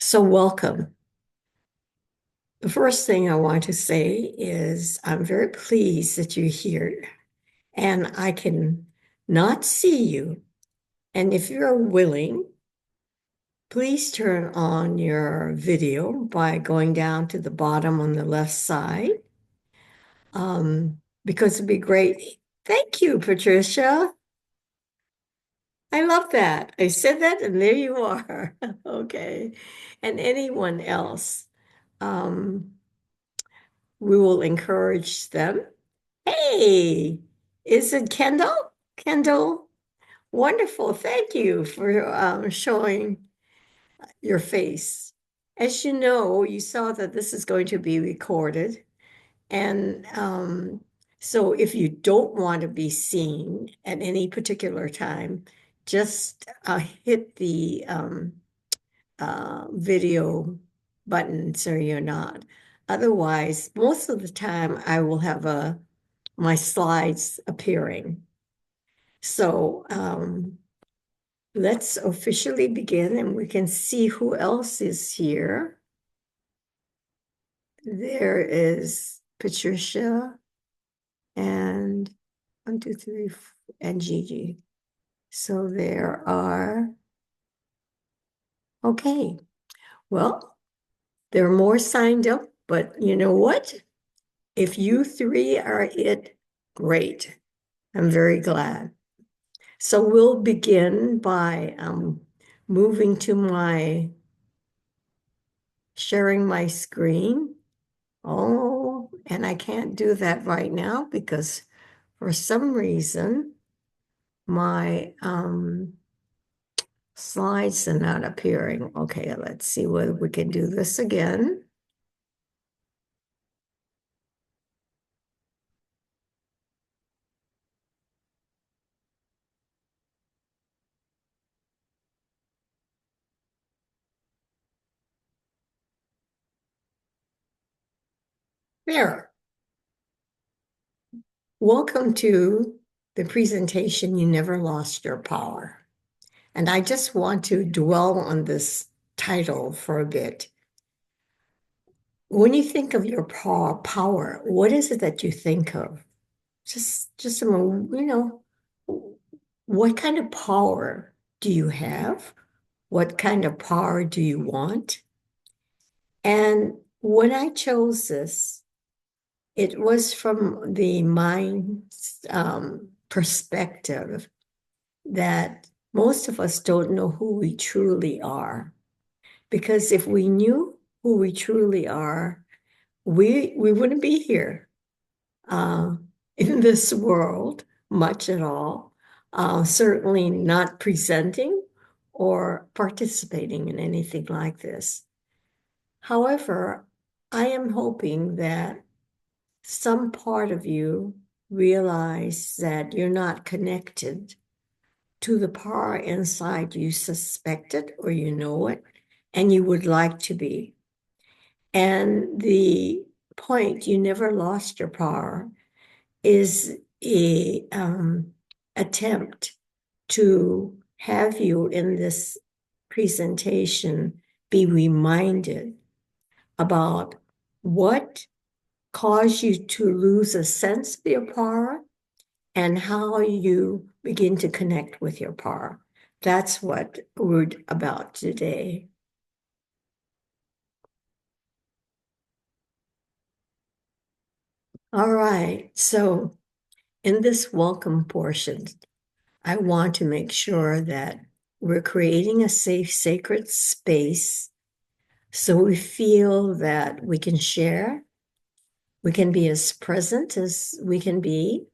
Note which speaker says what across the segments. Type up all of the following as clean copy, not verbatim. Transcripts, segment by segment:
Speaker 1: So welcome. The first thing I want to say is I'm very pleased that you're here and I can not see you. And if you're willing, please turn on your video by going down to the bottom on the left side. Because it'd be great. Thank you, Patricia. I love that. I said that and there you are. Okay. And anyone else. Um, we will encourage them. Hey, is it Kendall? Kendall, wonderful. Thank you for showing your face. As you know, you saw that this is going to be recorded. And so if you don't want to be seen at any particular time, just hit the video button so you're not. Otherwise, most of the time I will have my slides appearing. So let's officially begin and we can see who else is here. There is Patricia and 1, 2, 3, and Gigi. So there are, okay. Well, there are more signed up, but you know what? If you three are it, great. I'm very glad. So we'll begin by moving to my sharing my screen. Oh, and I can't do that right now because for some reason my slides are not appearing. Okay, let's see whether we can do this again. There. Welcome to the presentation, You Never Lost Your Power. And I just want to dwell on this title for a bit. When you think of your power, what is it that you think of? Just a moment, what kind of power do you have? What kind of power do you want? And when I chose this, it was from the mind perspective that most of us don't know who we truly are. Because if we knew who we truly are, we wouldn't be here uh, in this world much at all. Certainly not presenting or participating in anything like this. However, I am hoping that some part of you realize that you're not connected to the power inside you suspected or you know it, and you would like to be. And the point, you never lost your power, is a attempt to have you in this presentation be reminded about what caused you to lose a sense of your power and how you begin to connect with your power. That's what we're about today. All right, so in this welcome portion, I want to make sure that we're creating a safe, sacred space so we feel that we can share, we can be as present as we can be,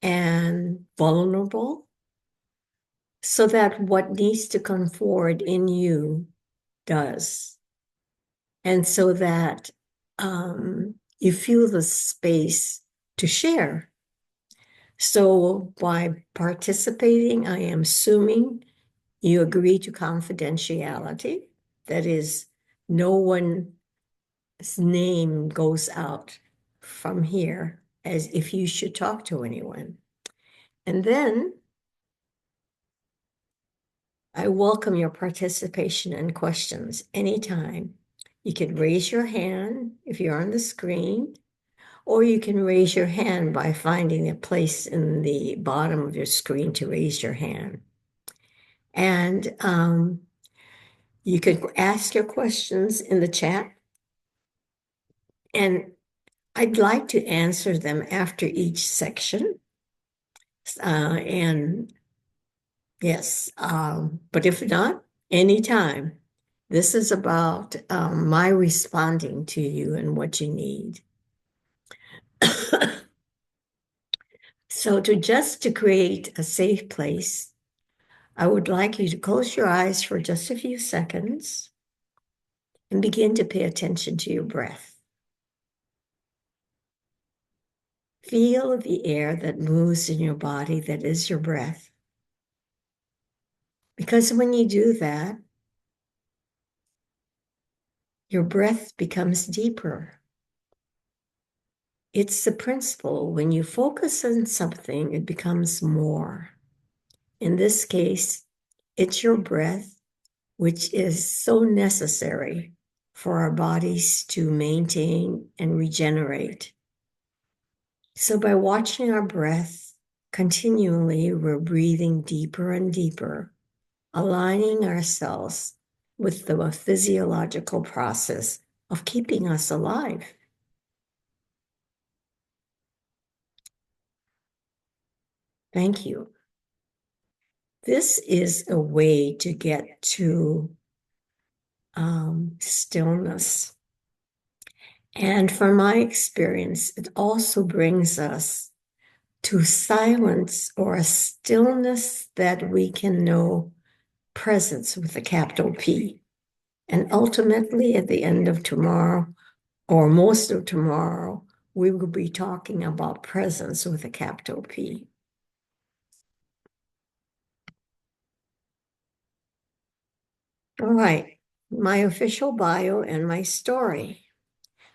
Speaker 1: and vulnerable, so that what needs to come forward in you does. And so that you feel the space to share. So by participating, I am assuming you agree to confidentiality. That is, no one's name goes out from here as if you should talk to anyone. And then I welcome your participation and questions anytime. You can raise your hand if you're on the screen, or you can raise your hand by finding a place in the bottom of your screen to raise your hand. And you could ask your questions in the chat, and I'd like to answer them after each section. And yes, but if not, anytime. This is about my responding to you and what you need. So to create a safe place, I would like you to close your eyes for just a few seconds and begin to pay attention to your breath. Feel the air that moves in your body, that is your breath. Because when you do that, your breath becomes deeper. It's the principle. When you focus on something, it becomes more. In this case, it's your breath, which is so necessary for our bodies to maintain and regenerate. So by watching our breath continually, we're breathing deeper and deeper, aligning ourselves with the physiological process of keeping us alive. Thank you. This is a way to get to stillness. And from my experience, it also brings us to silence or a stillness that we can know presence with a capital P. And ultimately, at the end of tomorrow, or most of tomorrow, we will be talking about presence with a capital P. All right, my official bio and my story.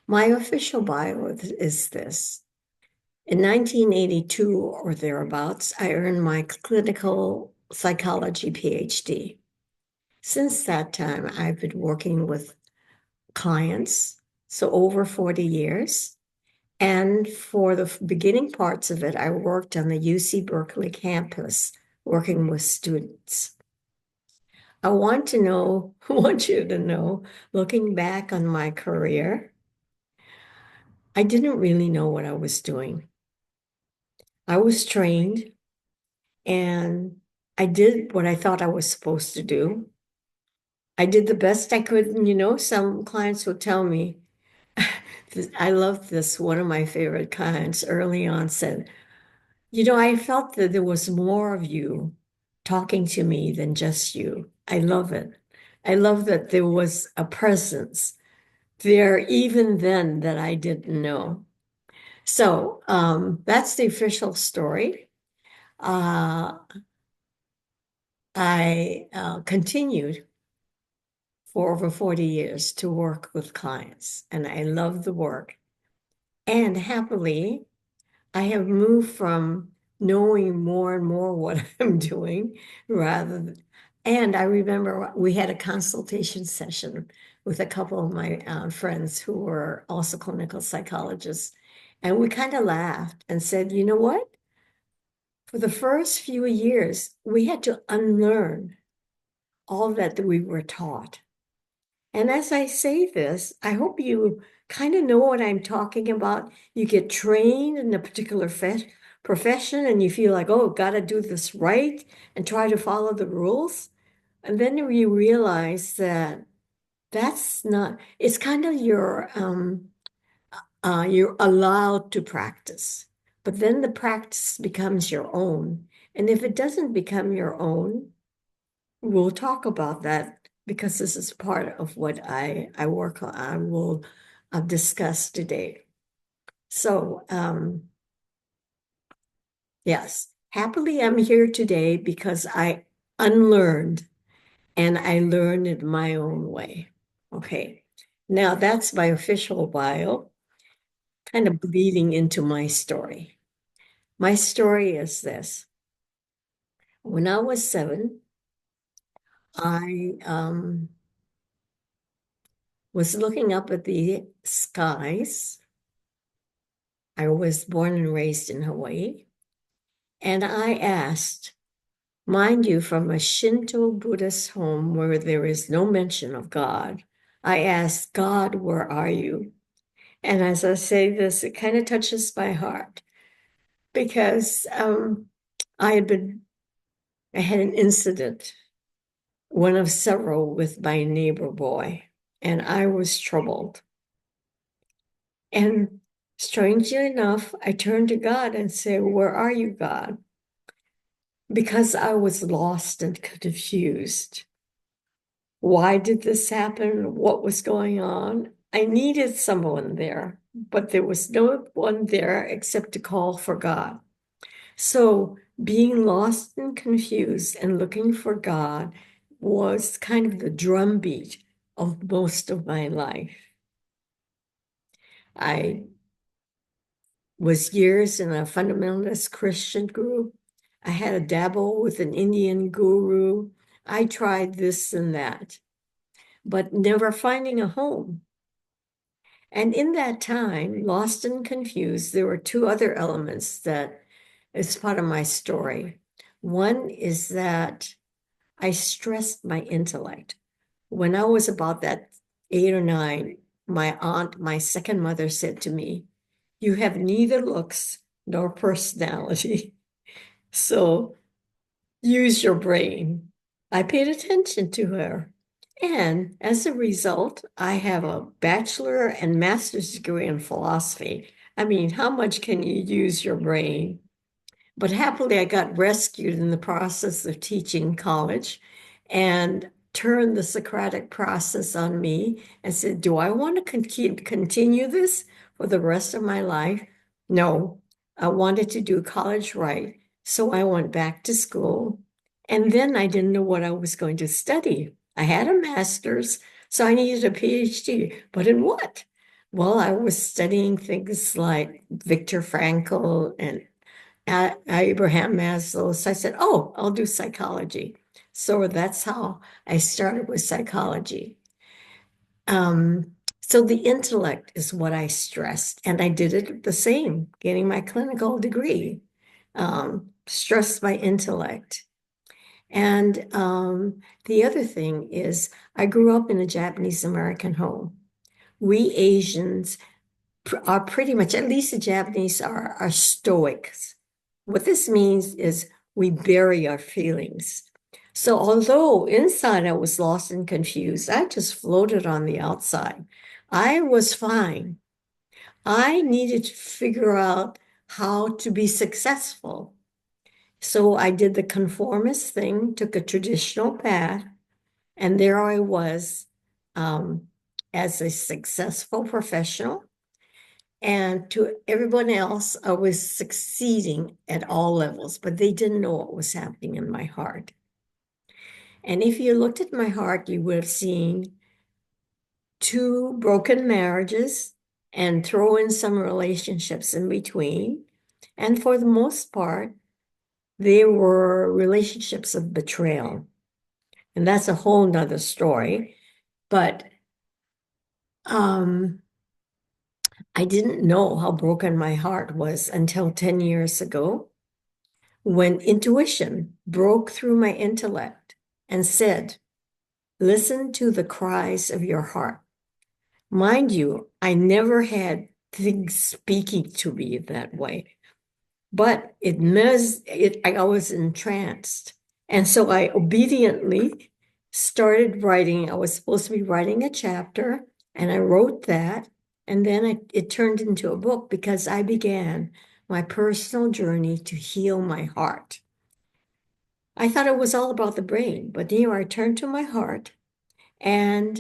Speaker 1: My official bio is this. In 1982 or thereabouts, I earned my clinical psychology PhD. Since that time, I've been working with clients, so over 40 years. And for the beginning parts of it, I worked on the UC Berkeley campus working with students. I want you to know, looking back on my career, I didn't really know what I was doing. I was trained and I did what I thought I was supposed to do. I did the best I could. And, some clients would tell me, I love this. One of my favorite clients early on said, I felt that there was more of you talking to me than just you. I love it. I love that there was a presence there even then that I didn't know. So that's the official story. I continued for over 40 years to work with clients, and I love the work. And happily, I have moved from knowing more and more what I'm doing and I remember we had a consultation session with a couple of my friends who were also clinical psychologists. And we kind of laughed and said, you know what? For the first few years, we had to unlearn all that we were taught. And as I say this, I hope you kind of know what I'm talking about. You get trained in a particular profession and you feel like, oh, got to do this right and try to follow the rules. And then you realize that that's not, it's kind of you're allowed to practice, but then the practice becomes your own. And if it doesn't become your own, we'll talk about that because this is part of what I work on. I will discuss today. So, yes, happily I'm here today because I unlearned and I learned it my own way. Okay, now that's my official bio, kind of bleeding into my story. My story is this. When I was 7, I was looking up at the skies. I was born and raised in Hawaii. And I asked, mind you, from a Shinto Buddhist home where there is no mention of God, I asked, God, where are you? And as I say this, it kind of touches my heart because I had been, I had an incident, one of several with my neighbor boy, and I was troubled. And strangely enough, I turned to God and said, where are you, God? Because I was lost and confused. Why did this happen? What was going on? I needed someone there, but there was no one there except to call for God. So being lost and confused and looking for God was kind of the drumbeat of most of my life. I was years in a fundamentalist Christian group. I had a dabble with an Indian guru. I tried this and that, but never finding a home. And in that time, lost and confused, there were two other elements that is part of my story. One is that I stressed my intellect. When I was about that 8 or 9, my aunt, my second mother, said to me, you have neither looks nor personality. So use your brain. I paid attention to her. And as a result, I have a bachelor and master's degree in philosophy. I mean, how much can you use your brain? But happily, I got rescued in the process of teaching college and turned the Socratic process on me and said, do I want to continue this for the rest of my life? No, I wanted to do college right. So I went back to school. And then I didn't know what I was going to study. I had a master's, so I needed a PhD. But in what? Well, I was studying things like Viktor Frankl and Abraham Maslow. So I said, oh, I'll do psychology. So that's how I started with psychology. So the intellect is what I stressed, and I did it the same, getting my clinical degree. Stressed my intellect. And the other thing is, I grew up in a Japanese American home. We Asians are pretty much, at least the Japanese are stoics. What this means is we bury our feelings. So although inside I was lost and confused, I just floated on the outside. I was fine. I needed to figure out how to be successful. So I did the conformist thing, took a traditional path, and there I was as a successful professional. And to everyone else, I was succeeding at all levels, but they didn't know what was happening in my heart. And if you looked at my heart, you would have seen 2 broken marriages and throw in some relationships in between. And for the most part, they were relationships of betrayal. And that's a whole nother story. But I didn't know how broken my heart was until 10 years ago, when intuition broke through my intellect and said, listen to the cries of your heart. Mind you, I never had things speaking to me that way, but I was entranced. And so I obediently started writing. I was supposed to be writing a chapter, and I wrote that. And then it turned into a book because I began my personal journey to heal my heart. I thought it was all about the brain, but here I turned to my heart, and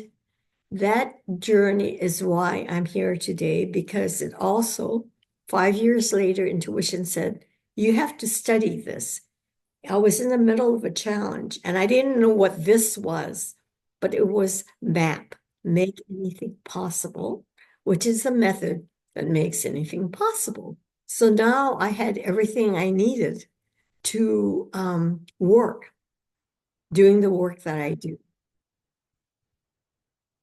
Speaker 1: that journey is why I'm here today, because it also, 5 years later, intuition said, you have to study this. I was in the middle of a challenge and I didn't know what this was, but it was MAP, make anything possible, which is the method that makes anything possible. So now I had everything I needed to work. doing the work that I do.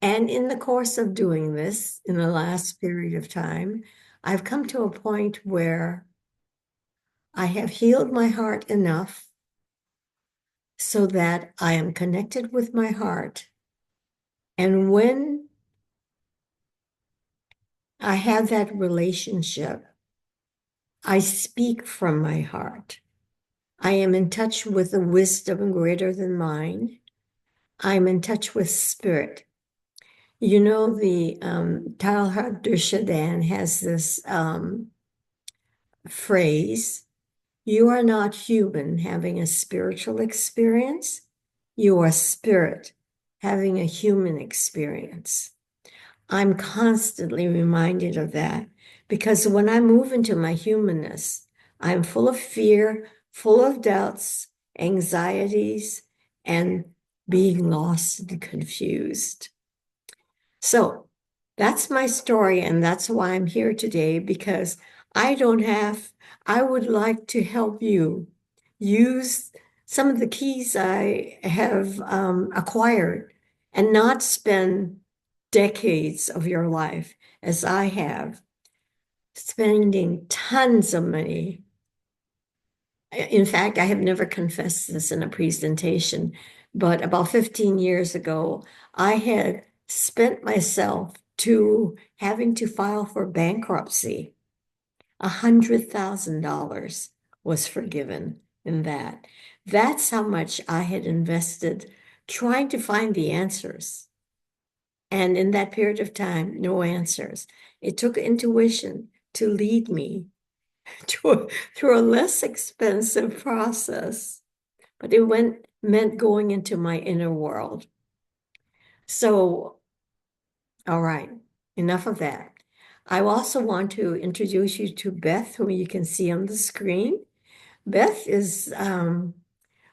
Speaker 1: And in the course of doing this, in the last period of time, I've come to a point where I have healed my heart enough so that I am connected with my heart. And when I have that relationship, I speak from my heart. I am in touch with a wisdom greater than mine. I'm in touch with spirit. You know, the Teilhard de Chardin has this phrase, you are not human having a spiritual experience. You are spirit having a human experience. I'm constantly reminded of that because when I move into my humanness, I'm full of fear, full of doubts, anxieties, and being lost and confused. So that's my story, and that's why I'm here today because I don't have, I would like to help you use some of the keys I have acquired and not spend decades of your life as I have, spending tons of money. In fact, I have never confessed this in a presentation, but about 15 years ago, I had spent myself to having to file for bankruptcy. $100,000 was forgiven in that. That's how much I had invested trying to find the answers. And in that period of time, no answers. It took intuition to lead me through a less expensive process, but meant going into my inner world. So, all right, enough of that. I also want to introduce you to Beth, whom you can see on the screen. Beth is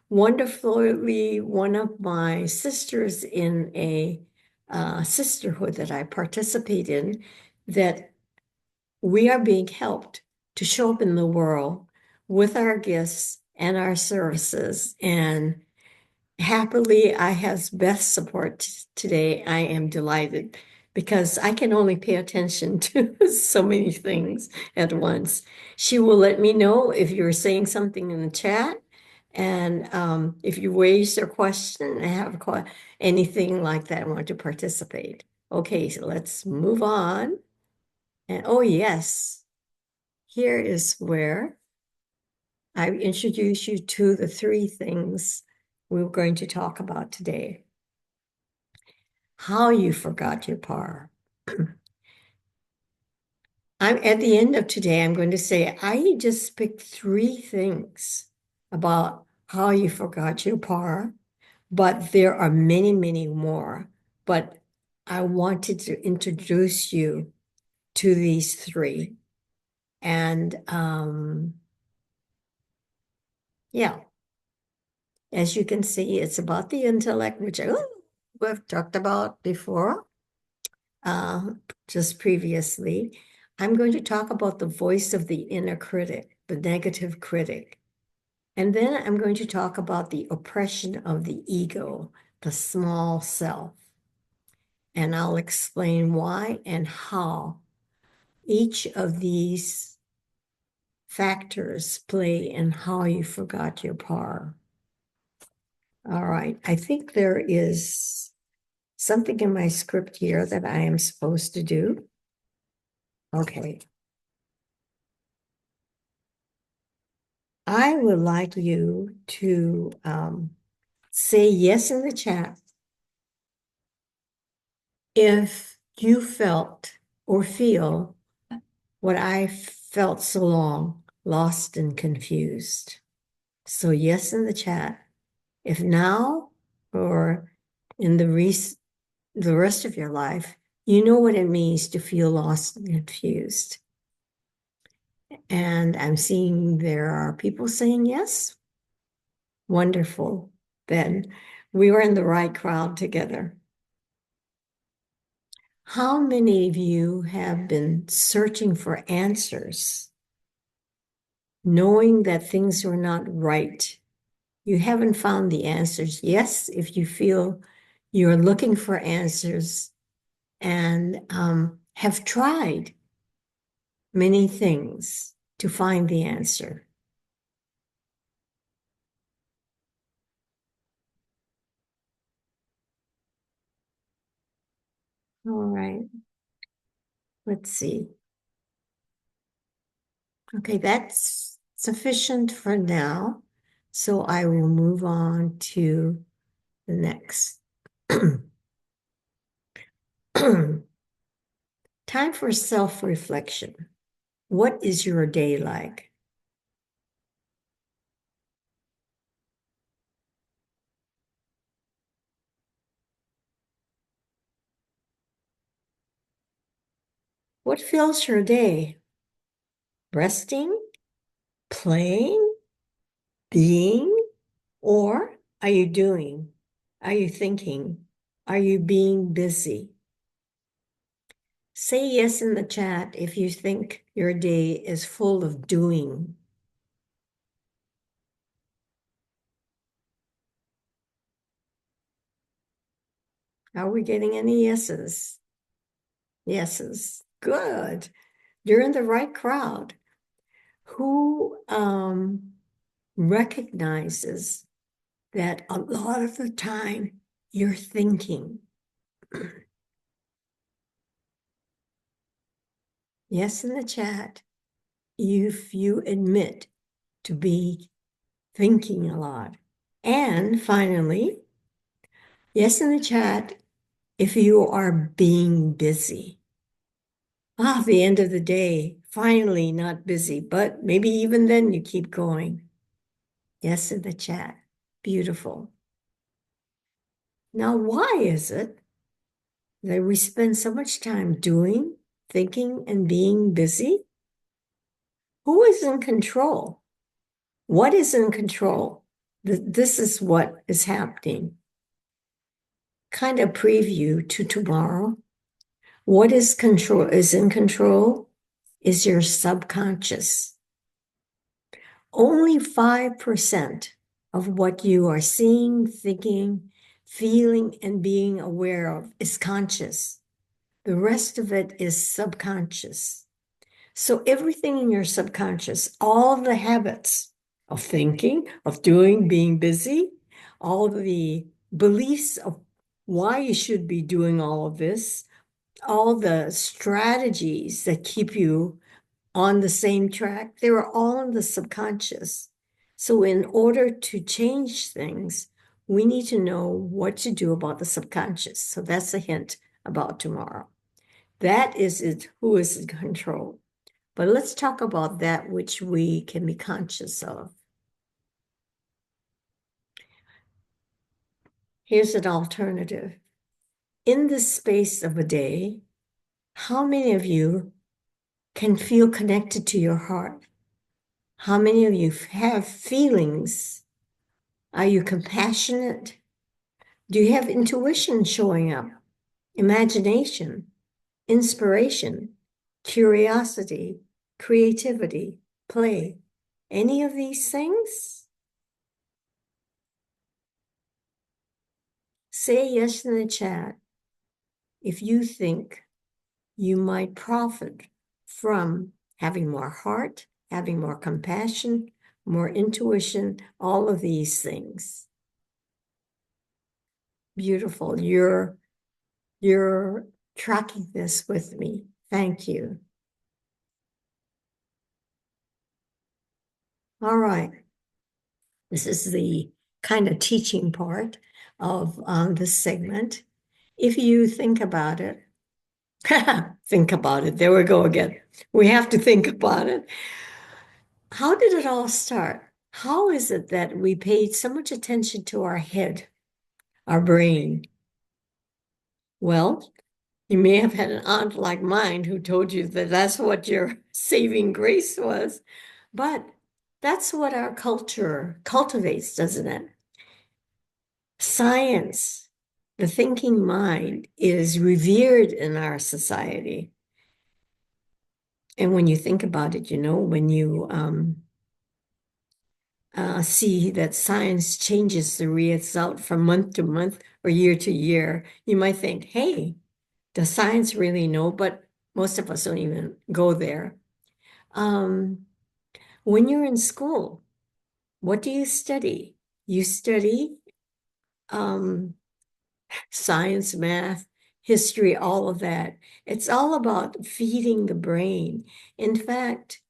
Speaker 1: wonderfully one of my sisters in a sisterhood that I participate in, that we are being helped to show up in the world with our gifts and our services. And happily, I have Beth's support today. I am delighted because I can only pay attention to so many things at once. She will let me know if you're saying something in the chat. And if you raise your question and have anything like that, I want to participate. Okay, so let's move on. And oh, yes, here is where I introduce you to the three things we're going to talk about today. How you forgot your par. I'm at the end of today, I'm going to say I just picked three things about how you forgot your par, but there are many, many more. But I wanted to introduce you to these three. And yeah, as you can see, it's about the intellect, which we've talked about before, just previously. I'm going to talk about the voice of the inner critic, the negative critic. And then I'm going to talk about the oppression of the ego, the small self. And I'll explain why and how each of these factors play in how you forgot your par. All right, I think there is something in my script here that I am supposed to do. Okay. I would like you to say yes in the chat if you felt or feel what I felt so long, lost and confused. So yes in the chat. If now or in the rest of your life, you know what it means to feel lost and confused. And I'm seeing there are people saying yes. Wonderful. Then we were in the right crowd together. How many of you have been searching for answers, knowing that things were not right You haven't found the answers. Yes, if you feel you're looking for answers and have tried many things to find the answer. All right, let's see. Okay, that's sufficient for now. So I will move on to the next. Time for self-reflection. What is your day like? What fills your day? Resting, playing, being, or are you doing? Are you thinking? Are you being busy? Say yes in the chat if you think your day is full of doing. Are we getting any yeses? Yeses. Good. You're in the right crowd. Who recognizes that a lot of the time you're thinking? Yes in the chat if you admit to be thinking a lot. And finally, yes in the chat if you are being busy. The end of the day, finally not busy, but maybe even then you keep going. Yes in the chat. Beautiful. Now, why is it that we spend so much time doing, thinking, and being busy? Who is in control? What is in control? This is what is happening. Kind of preview to tomorrow. What is in control is your subconscious. Only 5% of what you are seeing, thinking, feeling, and being aware of is conscious. The rest of it is subconscious. So everything in your subconscious, all the habits of thinking, of doing, being busy, all the beliefs of why you should be doing all of this, all the strategies that keep you on the same track, they were all in the subconscious. So in order to change things, we need to know what to do about the subconscious. So that's a hint about tomorrow. That is it, who is in control. But let's talk about that which we can be conscious of. Here's an alternative. In this space of a day, how many of you can feel connected to your heart? How many of you have feelings? Are you compassionate? Do you have intuition showing up? Imagination, inspiration, curiosity, creativity, play? Any of these things? Say yes in the chat if you think you might profit from having more heart, having more compassion, more intuition, all of these things. Beautiful. You're tracking this with me. Thank you. All right. This is the kind of teaching part of this segment. If you think about it, think about it. There we go again. We have to think about it. How did it all start? How is it that we paid so much attention to our head, our brain? Well, you may have had an aunt like mine who told you that that's what your saving grace was, but that's what our culture cultivates, doesn't it? Science, the thinking mind, is revered in our society. And when you think about it, when you see that science changes the result from month to month or year to year, you might think, hey, does science really know? But most of us don't even go there. Um, when you're in school, what do you study? You study um, science, math, history, all of that. It's all about feeding the brain. In fact,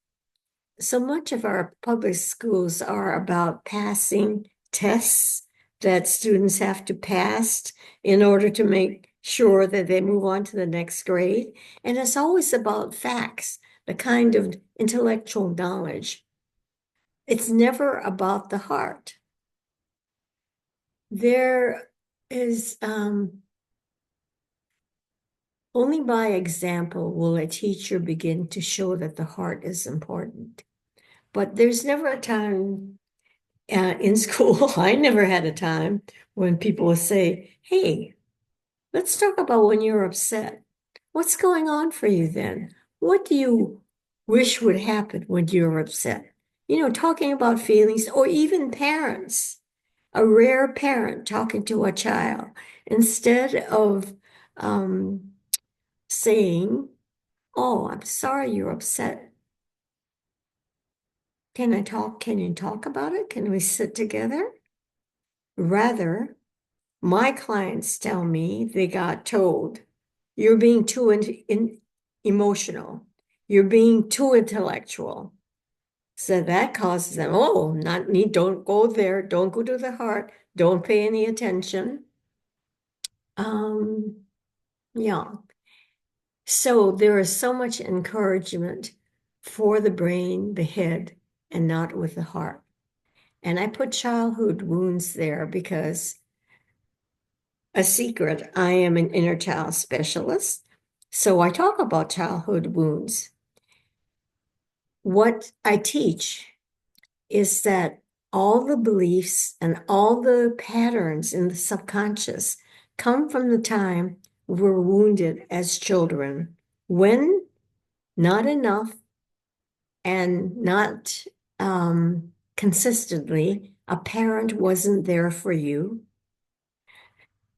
Speaker 1: so much of our public schools are about passing tests that students have to pass in order to make sure that they move on to the next grade. And it's always about facts, the kind of intellectual knowledge. It's never about the heart. There is only by example will a teacher begin to show that the heart is important. But there's never a time in school, I never had a time when people would say, hey, let's talk about when you're upset. What's going on for you then? What do you wish would happen when you're upset? You know, talking about feelings, or even parents, a rare parent talking to a child, instead of saying, oh, I'm sorry you're upset. Can I talk? Can you talk about it? Can we sit together? Rather, my clients tell me they got told, you're being too emotional. You're being too intellectual. So that causes them, oh, not need, don't go there. Don't go to the heart. Don't pay any attention. Um, yeah. So there is so much encouragement for the brain, the head, and not with the heart. And I put childhood wounds there because a secret, I am an inner child specialist. So I talk about childhood wounds. What I teach is that all the beliefs and all the patterns in the subconscious come from the time we're wounded as children, when not enough and not consistently, a parent wasn't there for you.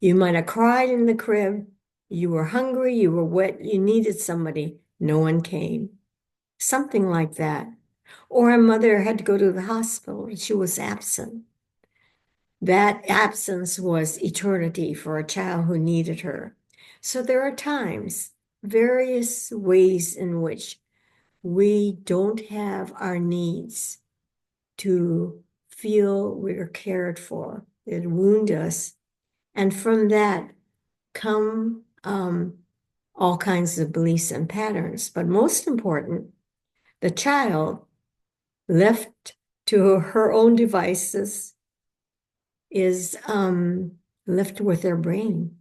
Speaker 1: You might have cried in the crib. You were hungry, you were wet, you needed somebody. No one came. Something like that. Or a mother had to go to the hospital and she was absent. That absence was eternity for a child who needed her. So there are times, various ways in which we don't have our needs to feel we're cared for. It wound us. And from that come all kinds of beliefs and patterns. But most important, the child left to her own devices is left with their brain.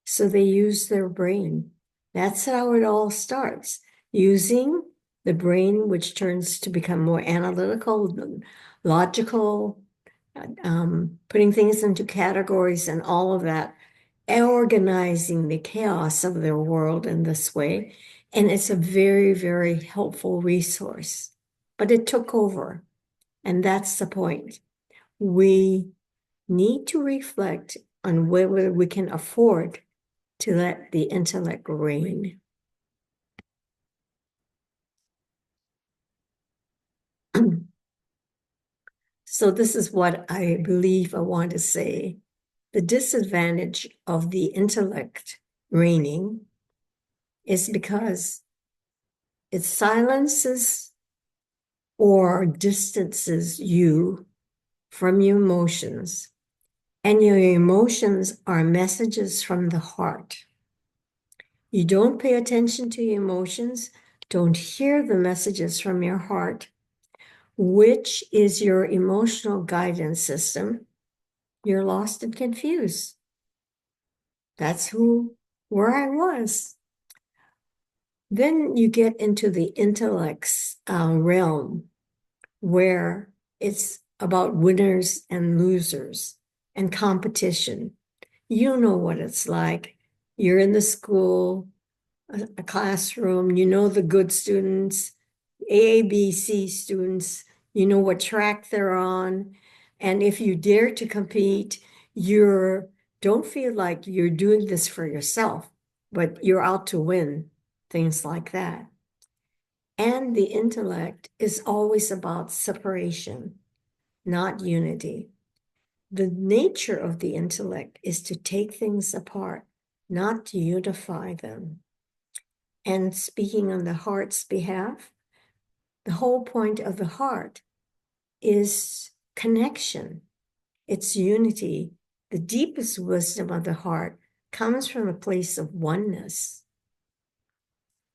Speaker 1: So they use their brain. That's how it all starts. Using the brain, which turns to become more analytical, logical, putting things into categories and all of that, organizing the chaos of their world in this way. And it's a very, very helpful resource. But it took over. And that's the point. We need to reflect on whether we can afford to let the intellect reign. So this is what I believe I want to say. The disadvantage of the intellect reigning is because it silences or distances you from your emotions. And your emotions are messages from the heart. You don't pay attention to your emotions, don't hear the messages from your heart, which is your emotional guidance system. You're lost and confused. That's where I was. Then you get into the intellect's realm, where it's about winners and losers and competition. You know what it's like. You're in the school, a classroom, you know the good students, A, B, C students, you know what track they're on. And if you dare to compete, don't feel like you're doing this for yourself, but you're out to win, things like that. And the intellect is always about separation, not unity. The nature of the intellect is to take things apart, not to unify them. And speaking on the heart's behalf, the whole point of the heart is connection. It's unity. The deepest wisdom of the heart comes from a place of oneness.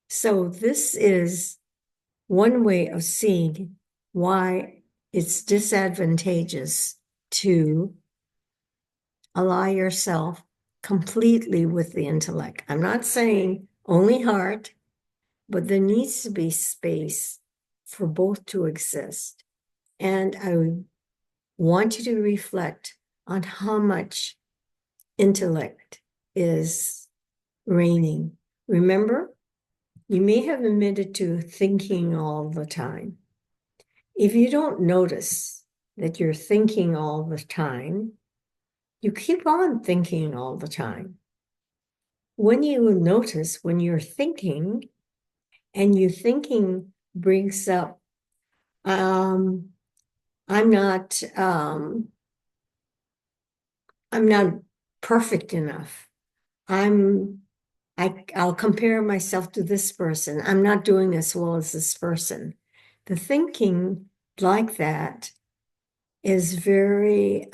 Speaker 1: So this is one way of seeing why it's disadvantageous to ally yourself completely with the intellect. I'm not saying only heart, but there needs to be space for both to exist. And I want you to reflect on how much intellect is reigning. Remember, you may have admitted to thinking all the time. If you don't notice that you're thinking all the time, you keep on thinking all the time. When you notice when you're thinking and your thinking brings up, I'm not I'm not perfect enough. I'll compare myself to this person. I'm not doing as well as this person. The thinking like that is very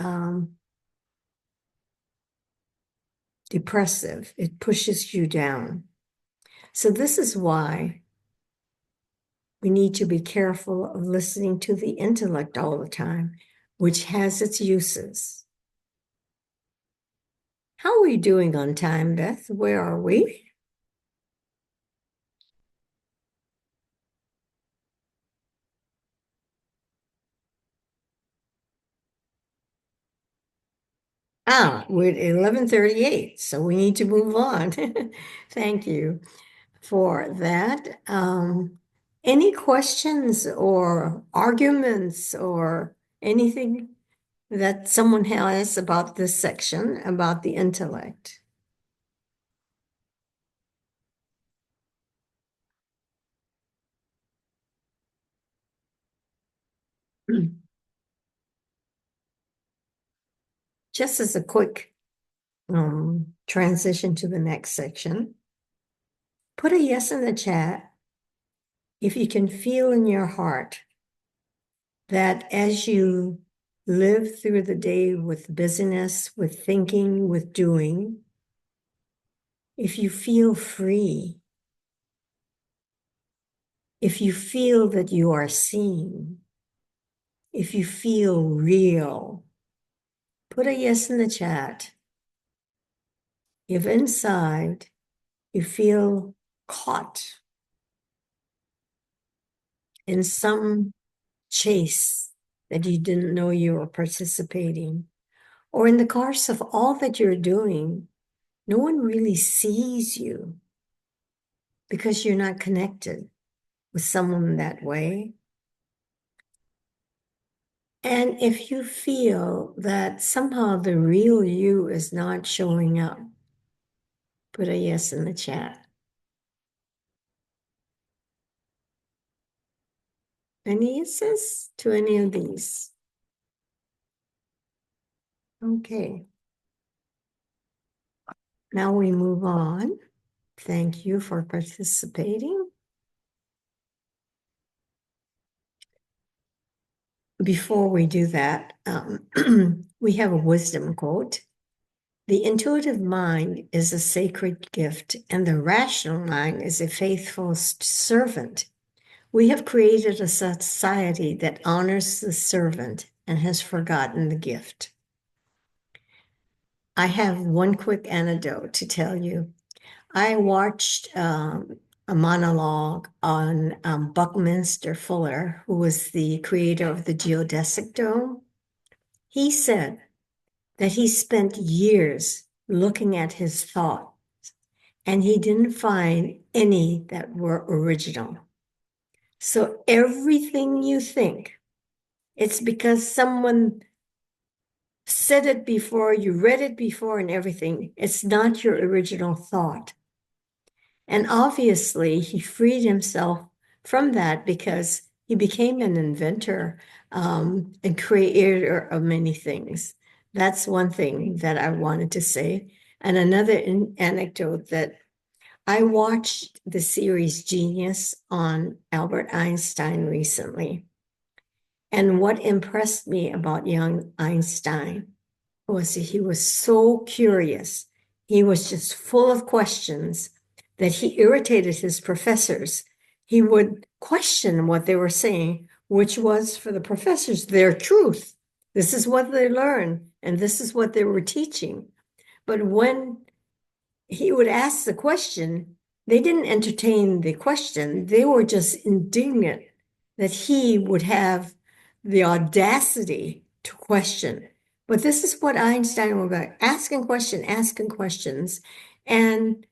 Speaker 1: depressive. It pushes you down. So this is why we need to be careful of listening to the intellect all the time, which has its uses. How are we doing on time, Beth? Where are we? We're at 11:38, so we need to move on. Thank you for that. Any questions or arguments or anything that someone has about this section, about the intellect? Just as a quick transition to the next section, put a yes in the chat if you can feel in your heart that as you live through the day with busyness, with thinking, with doing, if you feel free, if you feel that you are seen, if you feel real, put a yes in the chat. If inside you feel caught in some chase that you didn't know you were participating, or in the course of all that you're doing, no one really sees you because you're not connected with someone that way. And if you feel that somehow the real you is not showing up, put a yes in the chat. Any yeses to any of these? Okay. Now we move on. Thank you for participating. Before we do that, we have a wisdom quote. The intuitive mind is a sacred gift, and the rational mind is a faithful servant. We have created a society that honors the servant and has forgotten the gift. I have one quick anecdote to tell you. I watched a monologue on Buckminster Fuller, who was the creator of the geodesic dome. He said that he spent years looking at his thoughts and he didn't find any that were original. So everything you think It's because someone said it before, you read it before and everything. It's not your original thought. And obviously, he freed himself from that because he became an inventor and creator of many things. That's one thing that I wanted to say. And another anecdote that I watched the series Genius on Albert Einstein recently. And what impressed me about young Einstein was he was so curious. He was just full of questions that he irritated his professors. He would question what they were saying, which was for the professors their truth. This is what they learned, and this is what they were teaching. But when he would ask the question, they didn't entertain the question. They were just indignant that he would have the audacity to question. But this is what Einstein was about, asking questions. And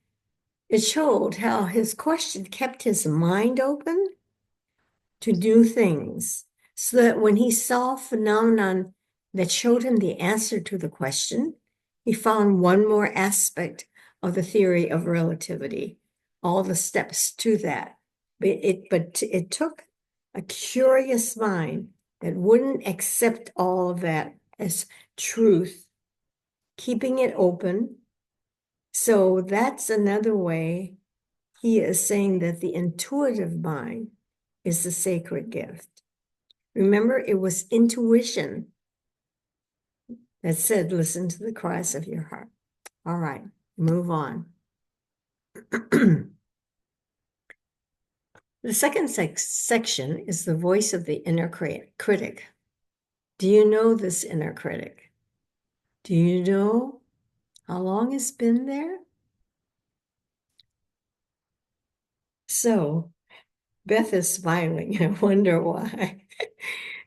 Speaker 1: it showed how his question kept his mind open to do things so that when he saw a phenomenon that showed him the answer to the question, he found one more aspect of the theory of relativity, all the steps to that. But it took a curious mind that wouldn't accept all of that as truth, keeping it open. So that's another way he is saying that the intuitive mind is the sacred gift. Remember, it was intuition that said, listen to the cries of your heart. All right, move on. The second section is the voice of the inner critic. Do you know this inner critic? Do you know how long it's been there? So, Beth is smiling. I wonder why.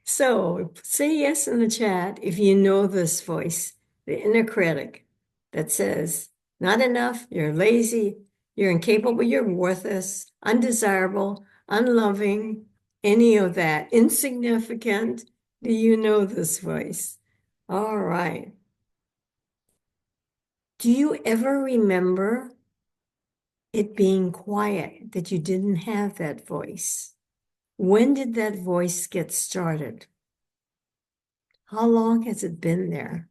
Speaker 1: So, say yes in the chat if you know this voice, the inner critic that says, not enough, you're lazy, you're incapable, you're worthless, undesirable, unloving, any of that, insignificant. Do you know this voice? All right. Do you ever remember it being quiet, that you didn't have that voice? When did that voice get started? How long has it been there?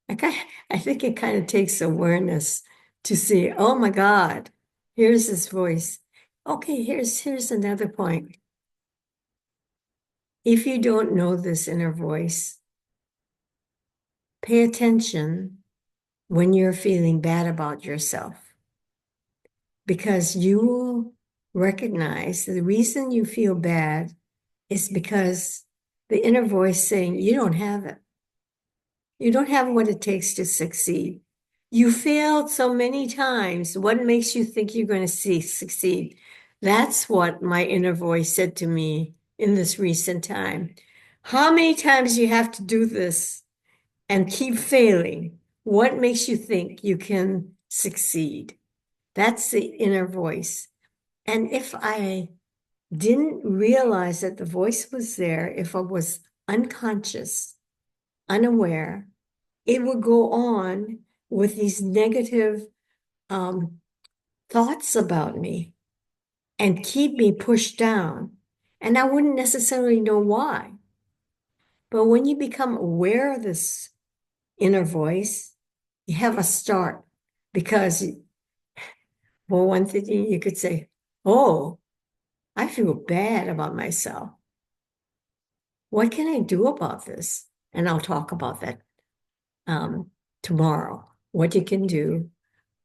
Speaker 1: I think it kind of takes awareness to see, oh my God, here's this voice. Okay, here's another point. If you don't know this inner voice, pay attention when you're feeling bad about yourself, because you will recognize the reason you feel bad is because the inner voice saying you don't have it. You don't have what it takes to succeed. You failed so many times. What makes you think you're going to succeed? That's what my inner voice said to me in this recent time. How many times do you have to do this and keep failing? What makes you think you can succeed? That's the inner voice. And if I didn't realize that the voice was there, if I was unconscious, unaware, it would go on with these negative thoughts about me and keep me pushed down. And I wouldn't necessarily know why. But when you become aware of this inner voice, you have a start. Because, well, one thing you could say, oh, I feel bad about myself. What can I do about this? And I'll talk about that tomorrow. What you can do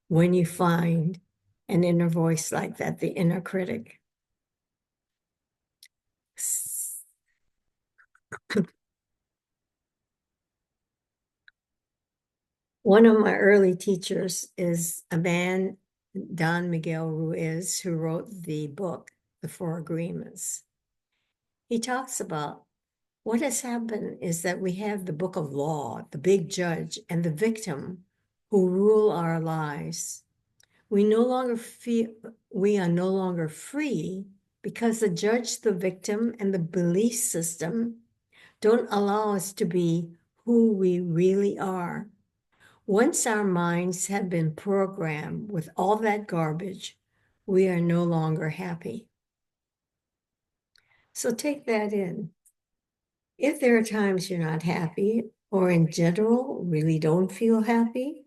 Speaker 1: when you find an inner voice like that, the inner critic. One of my early teachers is a man, Don Miguel Ruiz, who wrote the book, The Four Agreements. He talks about what has happened is that we have the book of law, the big judge, and the victim who rule our lives. We are no longer free because the judge, the victim, and the belief system don't allow us to be who we really are. Once our minds have been programmed with all that garbage, we are no longer happy. So take that in. If there are times you're not happy, or in general really don't feel happy,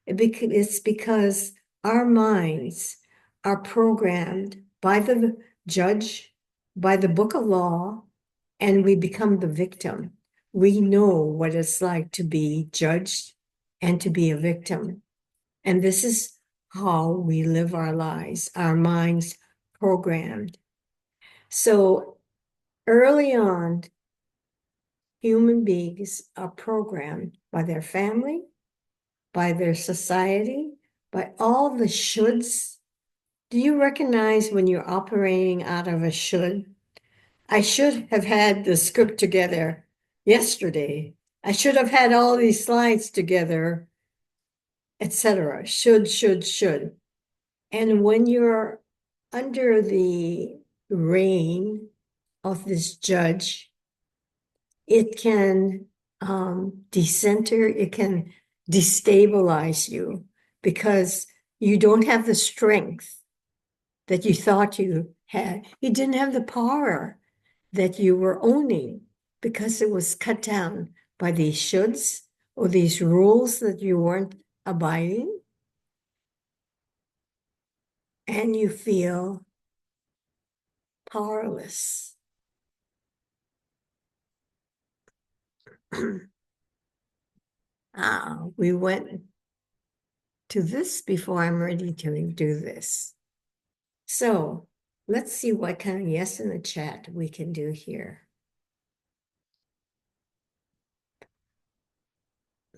Speaker 1: it's because our minds are programmed by the judge, by the book of law, and we become the victim. We know what it's like to be judged and to be a victim. And this is how we live our lives, our minds programmed. So early on, human beings are programmed by their family, by their society, by all the shoulds. Do you recognize when you're operating out of a should? I should have had the script together yesterday. I should have had all these slides together, etc. Should. And when you're under the reign of this judge, it can decenter, it can destabilize you because you don't have the strength that you thought you had. You didn't have the power that you were owning because it was cut down by these shoulds or these rules that you weren't abiding. And you feel powerless. We went to this before I'm ready to do this. So let's see what kind of yes in the chat we can do here.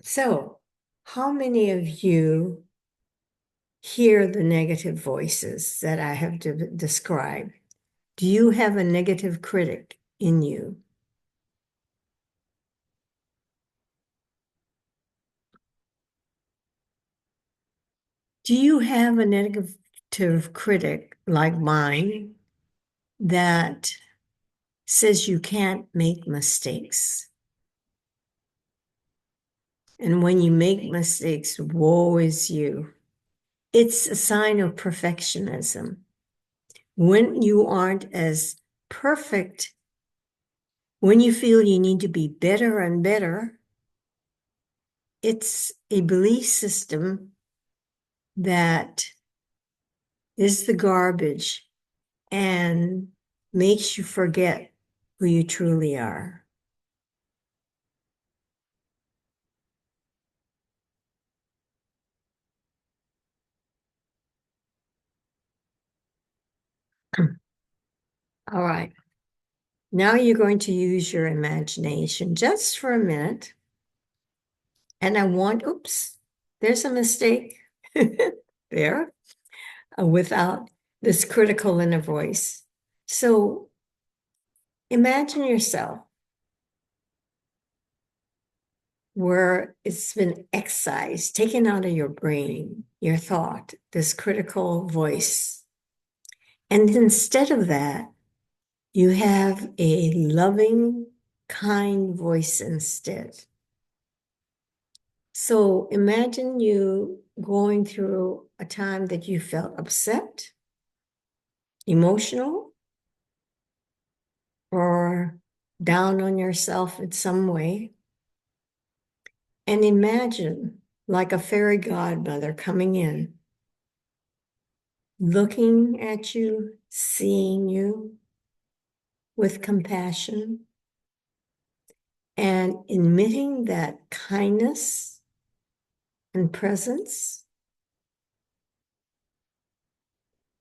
Speaker 1: So how many of you hear the negative voices that I have described? Do you have a negative critic in you? Do you have a negative critic like mine that says you can't make mistakes? And when you make mistakes, woe is you. It's a sign of perfectionism. When you aren't as perfect, when you feel you need to be better and better, it's a belief system that is the garbage and makes you forget who you truly are. All right. Now you're going to use your imagination just for a minute. And I want, oops, there's a mistake there without this critical inner voice. So imagine yourself where it's been excised, taken out of your brain, your thought, this critical voice. And instead of that, you have a loving, kind voice instead. So imagine you going through a time that you felt upset, emotional, or down on yourself in some way. And imagine like a fairy godmother coming in, looking at you, seeing you with compassion, and emitting that kindness and presence,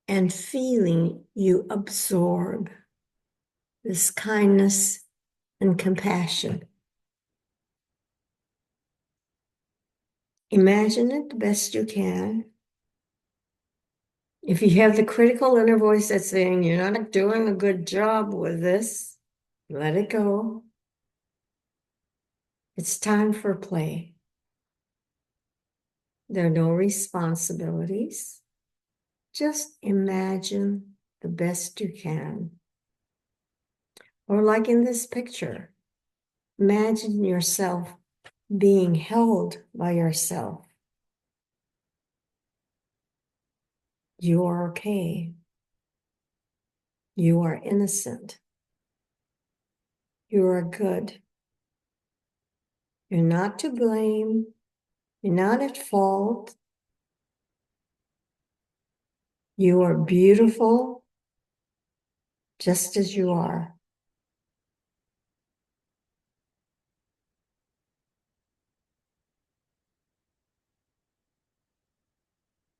Speaker 1: and feeling you absorb this kindness and compassion. Imagine it the best you can. If you have the critical inner voice that's saying you're not doing a good job with this, let it go. It's time for play. There are no responsibilities. Just imagine the best you can. Or like in this picture, imagine yourself being held by yourself. You are okay. You are innocent. You are good. You're not to blame. You're not at fault. You are beautiful just as you are.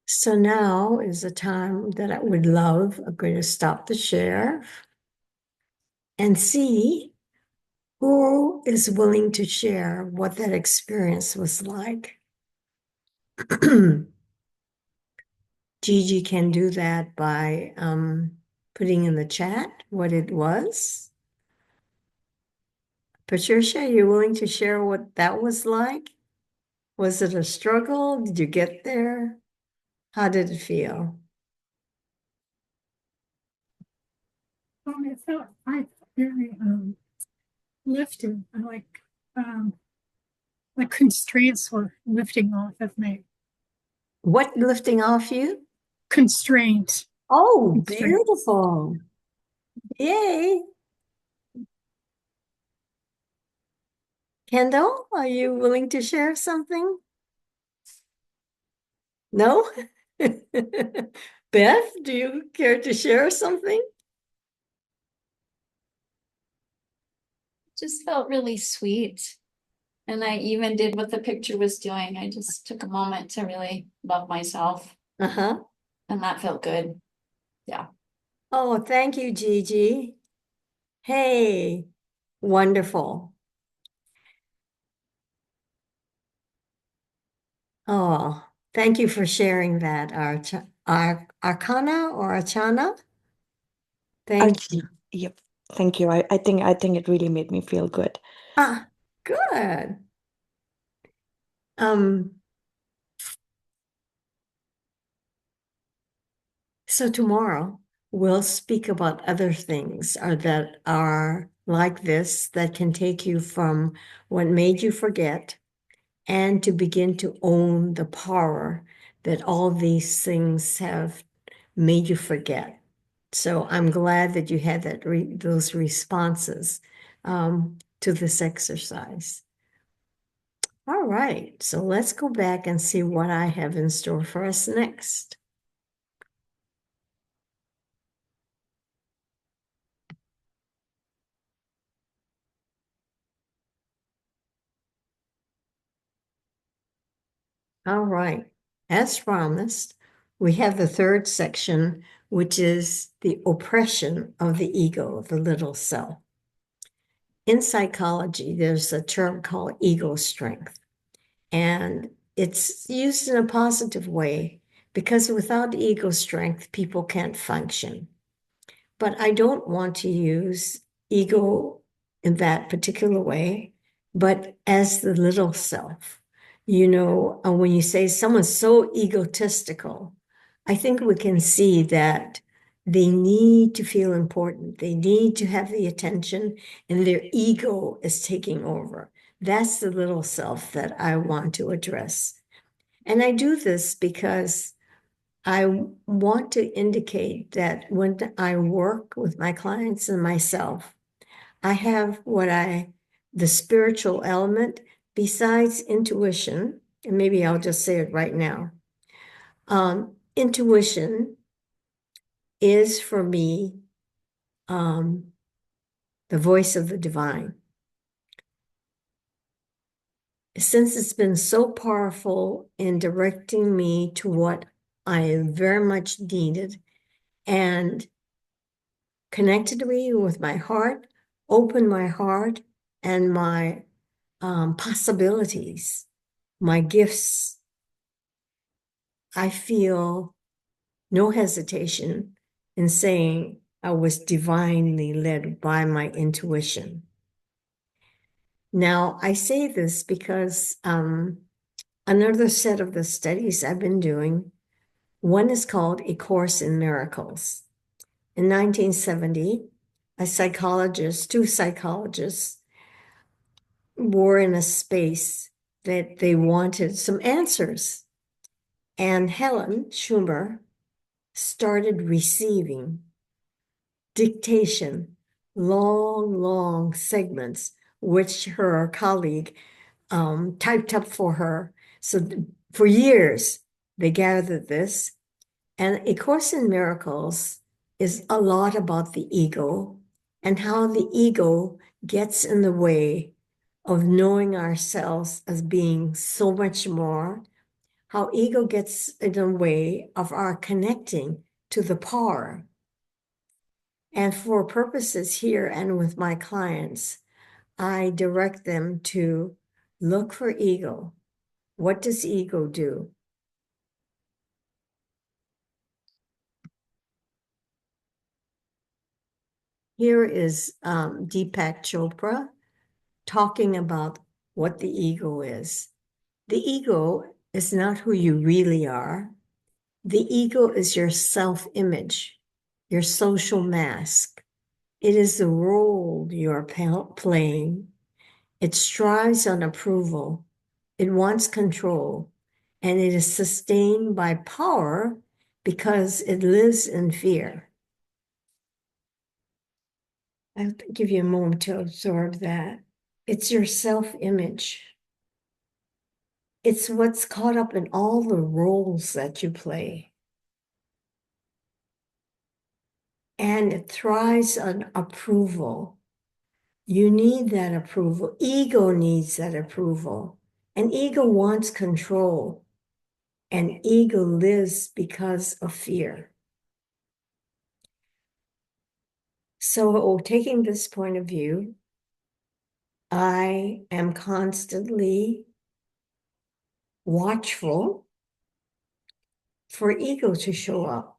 Speaker 1: So now is the time that I would love. I'm going to stop the share and see who is willing to share what that experience was like. Gigi can do that by putting in the chat what it was. Patricia, you willing to share what that was like? Was it a struggle? Did you get there? How did it feel?
Speaker 2: It felt very lifted. Like constraints were lifting off of me.
Speaker 1: What lifting off you?
Speaker 2: Constraint.
Speaker 1: Oh,
Speaker 2: Constraint.
Speaker 1: beautiful. Yay. Kendall, are you willing to share something? No? Beth, do you care to share something?
Speaker 3: Just felt really sweet. And I even did what the picture was doing. I just took a moment to really love myself.
Speaker 1: Uh-huh.
Speaker 3: And that felt good. Yeah.
Speaker 1: Oh, thank you, Gigi. Hey, wonderful. Oh, thank you for sharing that, Arcana or Achana. Thank you.
Speaker 4: Yep. Thank you. I think it really made me feel good.
Speaker 1: Ah, good. Um, so tomorrow we'll speak about other things that are like this that can take you from what made you forget and to begin to own the power that all these things have made you forget. So I'm glad that you had those responses to this exercise. All right, so let's go back and see what I have in store for us next. All right, as promised, we have the third section, which is the oppression of the ego, the little self. In psychology, there's a term called ego strength, and it's used in a positive way because without ego strength, people can't function. But I don't want to use ego in that particular way, but as the little self. When you say someone's so egotistical, I think we can see that they need to feel important. They need to have the attention, and their ego is taking over. That's the little self that I want to address. And I do this because I want to indicate that when I work with my clients and myself, I have the spiritual element besides intuition, and maybe I'll just say it right now. Intuition is for me the voice of the divine. Since it's been so powerful in directing me to what I very much needed and connected me with my heart, opened my heart and my possibilities, my gifts, I feel no hesitation in saying I was divinely led by my intuition. Now, I say this because another set of the studies I've been doing, one is called A Course in Miracles. In 1970, two psychologists were in a space that they wanted some answers. And Helen Schumer started receiving dictation, long segments, which her colleague typed up for her. So for years, they gathered this. And A Course in Miracles is a lot about the ego and how the ego gets in the way of knowing ourselves as being so much more, how ego gets in the way of our connecting to the power. And for purposes here and with my clients, I direct them to look for ego. What does ego do? Here is Deepak Chopra talking about what the ego is. The ego is not who you really are. The ego is your self-image, your social mask. It is the role you're playing. It strives on approval. It wants control. And it is sustained by power because it lives in fear. I'll give you a moment to absorb that. It's your self-image. It's what's caught up in all the roles that you play. And it thrives on approval. You need that approval. Ego needs that approval. And ego wants control. And ego lives because of fear. So, taking this point of view, I am constantly watchful for ego to show up.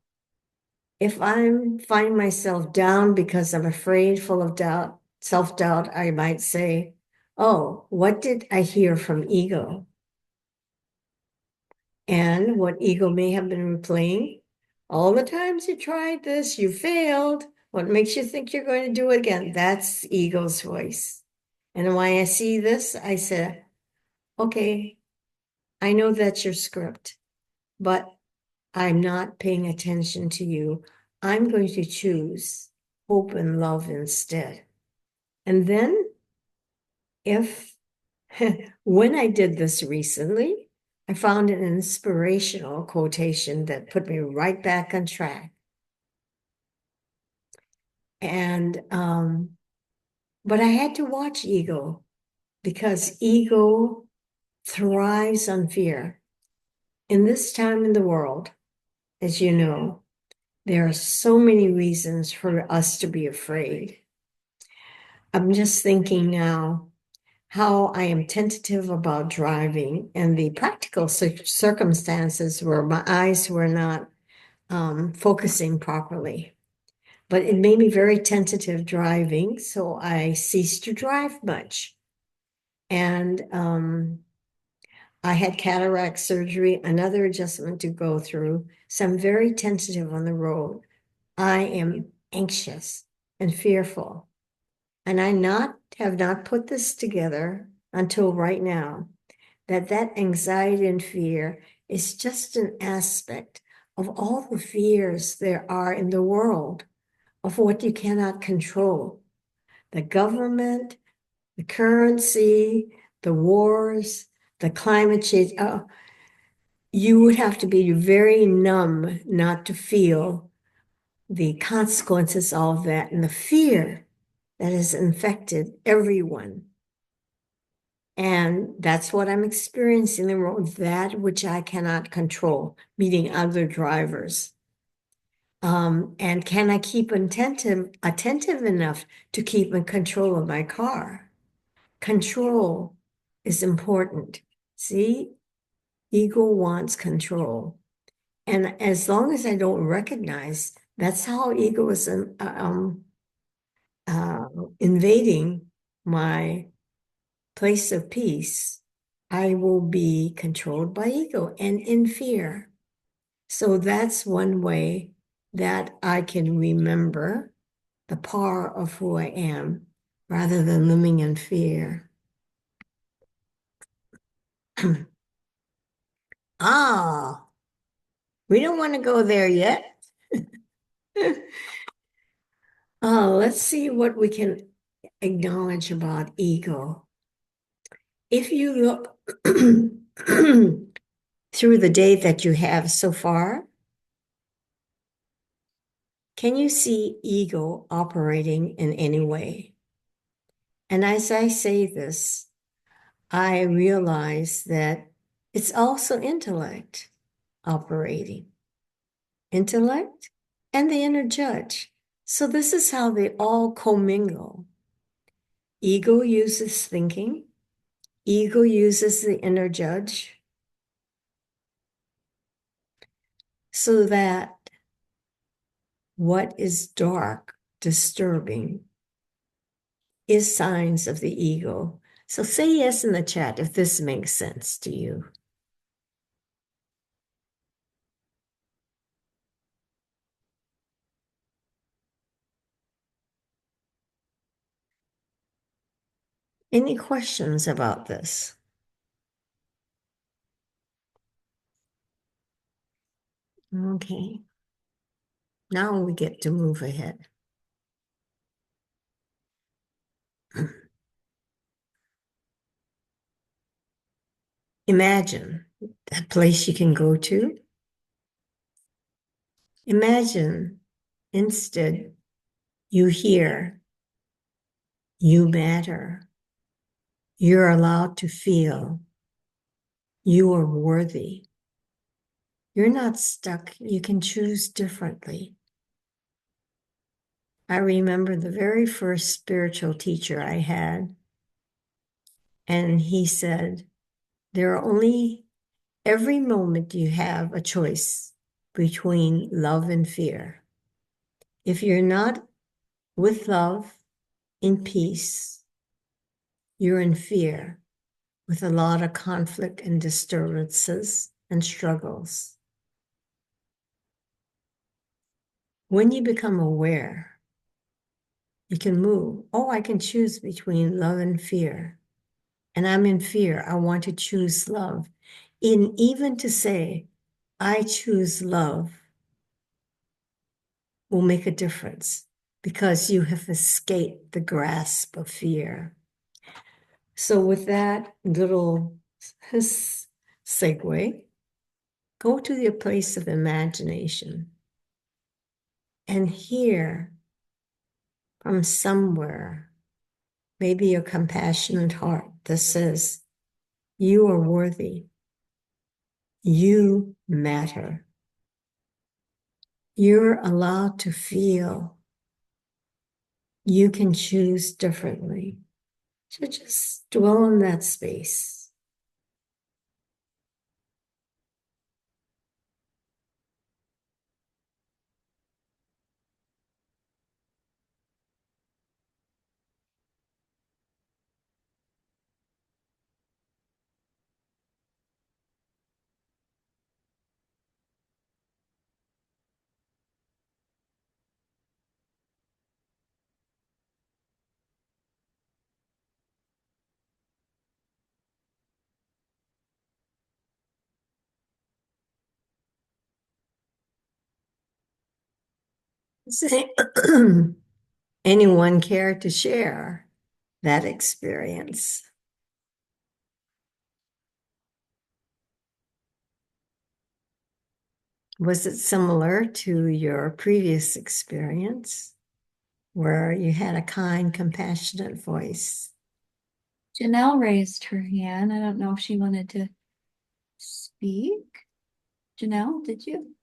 Speaker 1: If I find myself down because I'm afraid, full of doubt, self-doubt, I might say, oh, what did I hear from ego? And what ego may have been replaying, all the times you tried this, you failed. What makes you think you're going to do it again? That's ego's voice. And when I see this, I say, okay, I know that's your script, but I'm not paying attention to you. I'm going to choose hope and love instead. And then when I did this recently, I found an inspirational quotation that put me right back on track. And, but I had to watch ego because ego thrives on fear. In this time in the world, as you know, there are so many reasons for us to be afraid. I'm just thinking now how I am tentative about driving and the practical circumstances where my eyes were not focusing properly. But it made me very tentative driving, so I ceased to drive much. And I had cataract surgery, another adjustment to go through. So I'm very tentative on the road. I am anxious and fearful. And I have not put this together until right now, that anxiety and fear is just an aspect of all the fears there are in the world, of what you cannot control. The government, the currency, the wars, the climate change. You would have to be very numb not to feel the consequences of that and the fear that has infected everyone. And that's what I'm experiencing in the road, that which I cannot control, meeting other drivers. And can I keep attentive enough to keep in control of my car? Control is important. See, ego wants control. And as long as I don't recognize, that's how ego is invading my place of peace, I will be controlled by ego and in fear. So that's one way that I can remember the power of who I am rather than living in fear. Ah, we don't want to go there yet. Let's see what we can acknowledge about ego. If you look through the day that you have so far, can you see ego operating in any way? And as I say this, I realize that it's also intellect operating. Intellect and the inner judge. So this is how they all commingle. Ego uses thinking. Ego uses the inner judge so that what is dark, disturbing, is signs of the ego. So say yes in the chat if this makes sense to you. Any questions about this? Okay. Now we get to move ahead. Imagine a place you can go to. Imagine instead you hear, you matter. You're allowed to feel. You are worthy. You're not stuck. You can choose differently. I remember the very first spiritual teacher I had, and he said, there are only, every moment you have a choice between love and fear. If you're not with love, in peace, you're in fear with a lot of conflict and disturbances and struggles. When you become aware, you can move. Oh, I can choose between love and fear. And I'm in fear. I want to choose love. Even to say, I choose love will make a difference because you have escaped the grasp of fear. So with that little segue, go to your place of imagination and hear from somewhere, maybe your compassionate heart that says, you are worthy. You matter. You're allowed to feel. You can choose differently. So just dwell in that space. Say, anyone care to share that experience? Was it similar to your previous experience where you had a kind, compassionate voice?
Speaker 3: Janelle raised her hand. I don't know if she wanted to speak. Janelle, did you?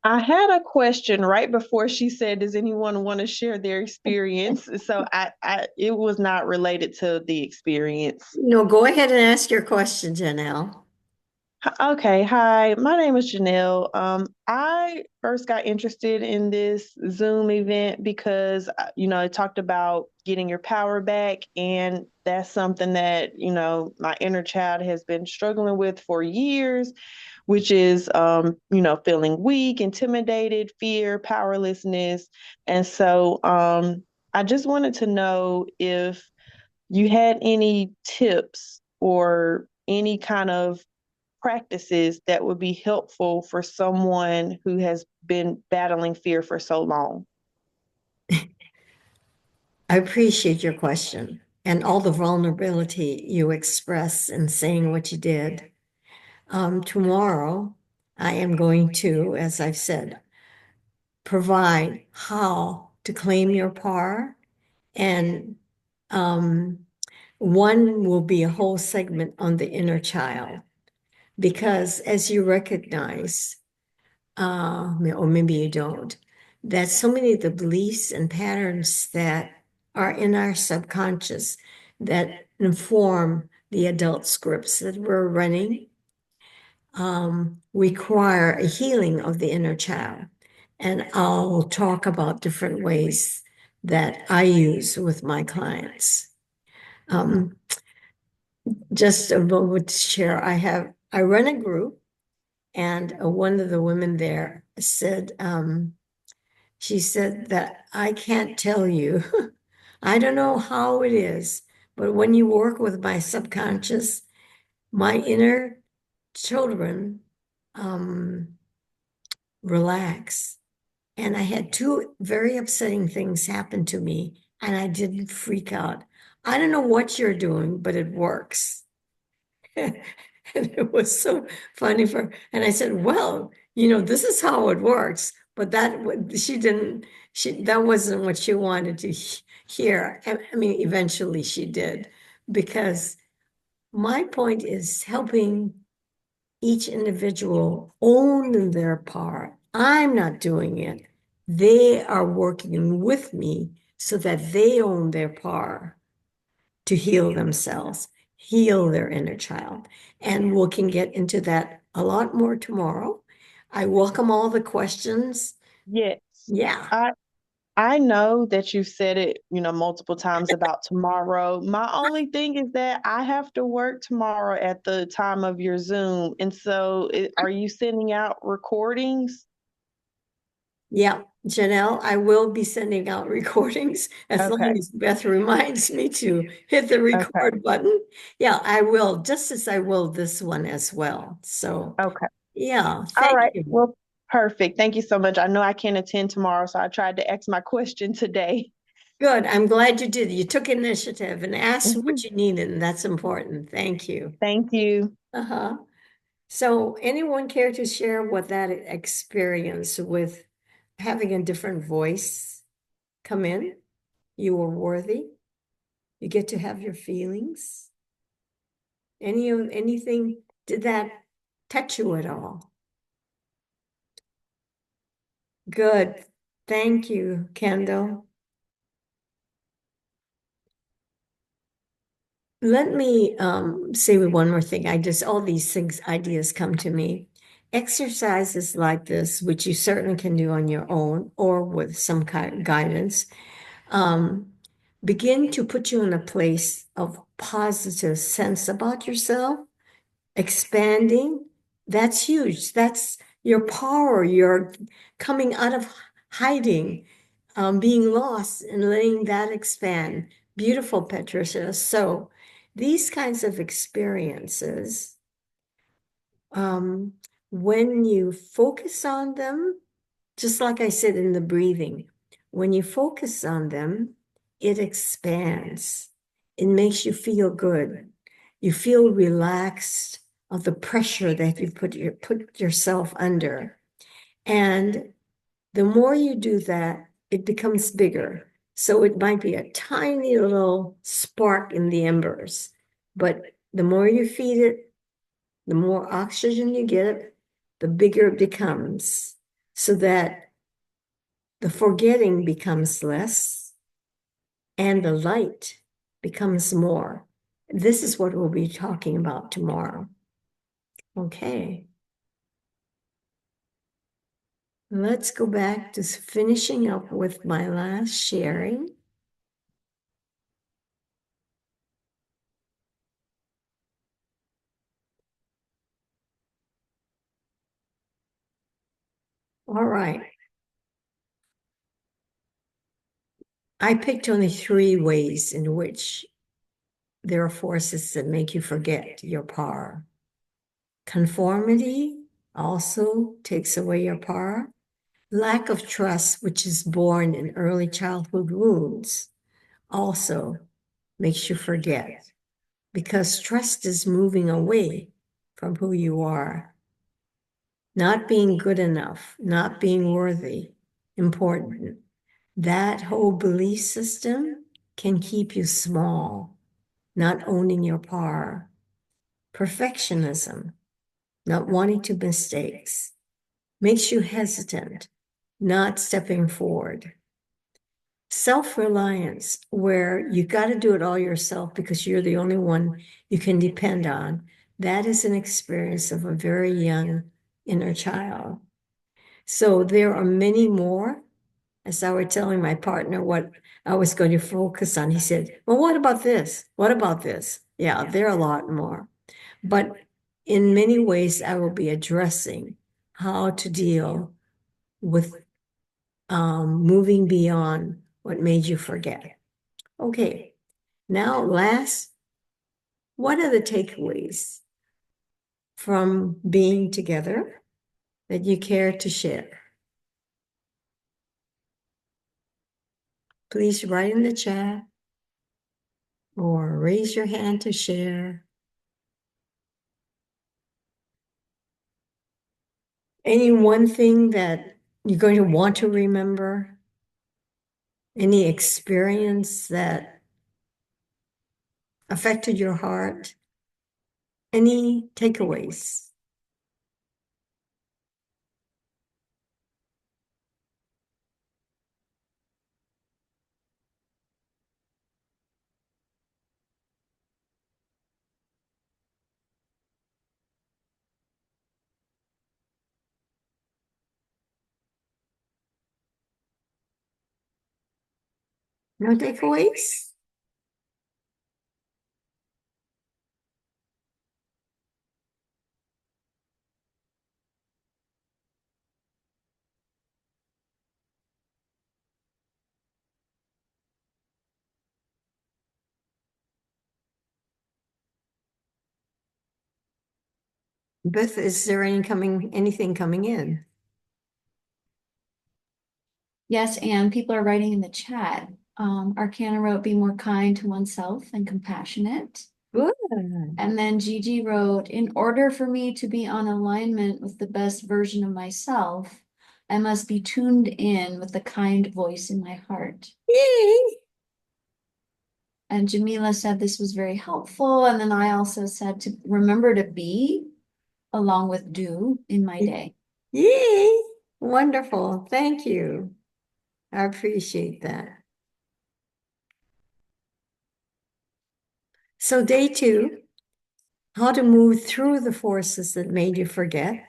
Speaker 5: I had a question right before she said, "Does anyone want to share their experience?" So it was not related to the experience.
Speaker 1: No, go ahead and ask your question, Janelle.
Speaker 5: Okay, hi, my name is Janelle. I first got interested in this Zoom event because, it talked about getting your power back. And that's something that, my inner child has been struggling with for years, which is, feeling weak, intimidated, fear, powerlessness. And so I just wanted to know if you had any tips or any kind of practices that would be helpful for someone who has been battling fear for so long.
Speaker 1: I appreciate your question and all the vulnerability you express in saying what you did. Tomorrow, I am going to, as I've said, provide how to claim your power. And one will be a whole segment on the inner child. Because as you recognize, or maybe you don't, that so many of the beliefs and patterns that are in our subconscious that inform the adult scripts that we're running require a healing of the inner child. And I'll talk about different ways that I use with my clients. Just a moment to share, I run a group, and one of the women there said, she said that I can't tell you, I don't know how it is, but when you work with my subconscious, my inner children relax. And I had two very upsetting things happen to me, and I didn't freak out. I don't know what you're doing, but it works. And it was so funny and I said, well, this is how it works. But that wasn't what she wanted to hear. I mean, eventually she did, because my point is helping each individual own their part. I'm not doing it. They are working with me so that they own their part to heal themselves, heal their inner child. And we can get into that a lot more tomorrow. I welcome all the questions.
Speaker 5: Yes.
Speaker 1: Yeah.
Speaker 5: I know that you've said it, multiple times about tomorrow. My only thing is that I have to work tomorrow at the time of your Zoom. And so are you sending out recordings?
Speaker 1: Yeah, Janelle, I will be sending out recordings as long
Speaker 5: Okay.
Speaker 1: as Beth reminds me to hit the
Speaker 5: Okay.
Speaker 1: record button. Yeah, I will, just as I will this one as well. So,
Speaker 5: Okay.
Speaker 1: yeah,
Speaker 5: All
Speaker 1: thank
Speaker 5: right.
Speaker 1: you.
Speaker 5: Well, perfect. Thank you so much. I know I can't attend tomorrow, so I tried to ask my question today.
Speaker 1: Good. I'm glad you did. You took initiative and asked what
Speaker 5: Mhm.
Speaker 1: you needed, and that's important. Thank you.
Speaker 5: Thank you.
Speaker 1: Uh-huh. So, anyone care to share what that experience with having a different voice come in? You are worthy. You get to have your feelings. Anything, did that touch you at all? Good. Thank you, Kendall. Let me say one more thing. All these things, ideas come to me. Exercises like this, which you certainly can do on your own or with some kind of guidance, um, begin to put you in a place of positive sense about yourself, expanding. That's huge. That's your power. You're coming out of hiding, being lost, and letting that expand. Beautiful, Patricia. So these kinds of experiences, um, when you focus on them, just like I said in the breathing, when you focus on them, it expands. It makes you feel good. You feel relaxed of the pressure that you put yourself under. And the more you do that, it becomes bigger. So it might be a tiny little spark in the embers, but the more you feed it, the more oxygen you get, the bigger it becomes, so that the forgetting becomes less and the light becomes more. This is what we'll be talking about tomorrow. Okay. Let's go back to finishing up with my last sharing. All right. I picked only 3 ways in which there are forces that make you forget your power. Conformity also takes away your power. Lack of trust, which is born in early childhood wounds, also makes you forget, because trust is moving away from who you are. Not being good enough, not being worthy, important. That whole belief system can keep you small, not owning your power. Perfectionism, not wanting to mistakes, makes you hesitant, not stepping forward. Self-reliance, where you got to do it all yourself because you're the only one you can depend on. That is an experience of a very young inner child. So there are many more. As I was telling my partner what I was going to focus on, he said, well, what about this? What about this? Yeah, there are a lot more. But in many ways, I will be addressing how to deal with moving beyond what made you forget. Okay, now last, what are the takeaways from being together that you care to share? Please write in the chat or raise your hand to share. Any one thing that you're going to want to remember? Any experience that affected your heart? Any takeaways? No takeaways? Beth, is there anything coming in?
Speaker 3: Yes, and people are writing in the chat. Arcana wrote, be more kind to oneself and compassionate.
Speaker 1: Good.
Speaker 3: And then Gigi wrote, in order for me to be on alignment with the best version of myself, I must be tuned in with the kind voice in my heart.
Speaker 1: Yay!
Speaker 3: And Jamila said this was very helpful. And then I also said to remember to be along with do in my day.
Speaker 1: Yay! Wonderful. Thank you. I appreciate that. So day 2, how to move through the forces that made you forget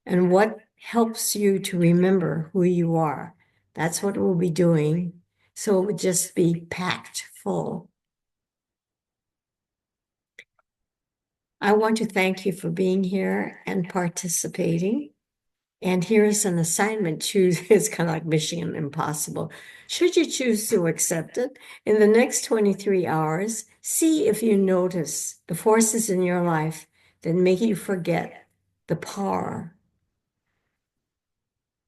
Speaker 1: and what helps you to remember who you are. That's what we'll be doing. So it would just be packed full. I want to thank you for being here and participating. And here's an assignment. Choose, it's kind of like Mission Impossible. Should you choose to accept it, in the next 23 hours, see if you notice the forces in your life that make you forget the power.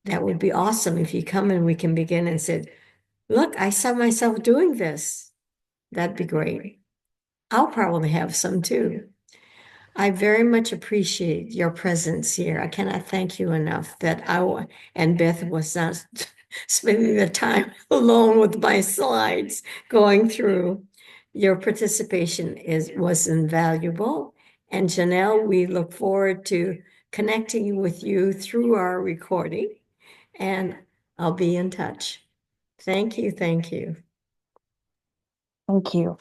Speaker 1: That would be awesome if you come and we can begin and said, look, I saw myself doing this. That'd be great. I'll probably have some too. I very much appreciate your presence here. I cannot thank you enough that and Beth was not spending the time alone with my slides going through. Your participation was invaluable. And Janelle, we look forward to connecting with you through our recording, and I'll be in touch. Thank you. Thank you.
Speaker 4: Thank you.